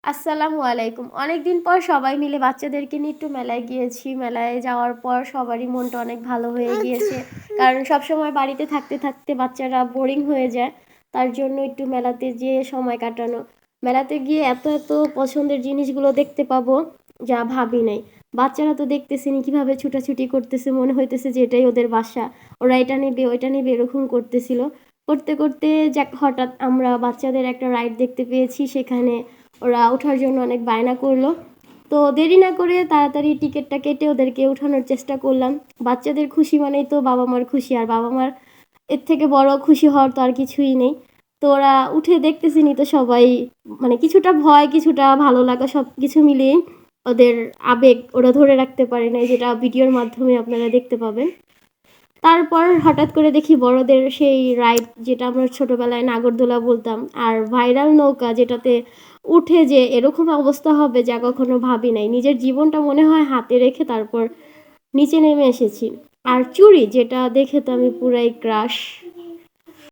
আসসালামু আলাইকুম। অনেকদিন পর সবাই মিলে বাচ্চাদেরকে নিয়ে একটু মেলায় গিয়েছি। মেলায় যাওয়ার পর সবারই মনটা অনেক ভালো হয়ে গিয়েছে। কারণ সবসময় বাড়িতে থাকতে, থাকতে বাচ্চারা বোরিং হয়ে যায়। তার জন্য একটু মেলাতে যেয়ে সময় কাটানো। মেলাতে গিয়ে এত, এত পছন্দের জিনিসগুলো দেখতে পাবো যা ভাবি নাই। বাচ্চারা তো দেখতেছেনই কিভাবে ছুটাছুটি করতেছে, মনে হইতেছে যে এটাই ওদের বাসা। ওরা এটা নেবে, ওইটা নেবে এরকম করতেছিল। করতে, করতে যাক হঠাৎ আমরা বাচ্চাদের একটা রাইড দেখতে পেয়েছি সেখানে ওরা ওঠার জন্য অনেক বায়না করলো। তো দেরি না করে তাড়াতাড়ি টিকিটটা কেটে ওদেরকে উঠানোর চেষ্টা করলাম। বাচ্চাদের খুশি মানেই তো বাবা মার খুশি, আর বাবা মার এর থেকে বড় খুশি হওয়ার তো আর কিছুই নেই। তো ওরা উঠে দেখতেছিনি তো সবাই, মানে কিছুটা ভয় কিছুটা ভালো লাগা সব কিছু মিলিয়ে ওদের আবেগ ওরা ধরে রাখতে পারে নাই, যেটা ভিডিওর মাধ্যমে আপনারা দেখতে পাবেন। তারপর হঠাৎ করে দেখি বড়দের সেই রাইড, যেটা আমরা ছোটবেলায় নাগরদোলা বলতাম, আর ভাইরাল নৌকা, যেটাতে উঠে যে এরকম অবস্থা হবে যা কখনো ভাবি নাই। নিজের জীবনটা মনে হয় হাতে রেখে তারপর নিচে নেমে এসেছি। আর চুড়ি, যেটা দেখে তো আমি পুরাই ক্রাশ।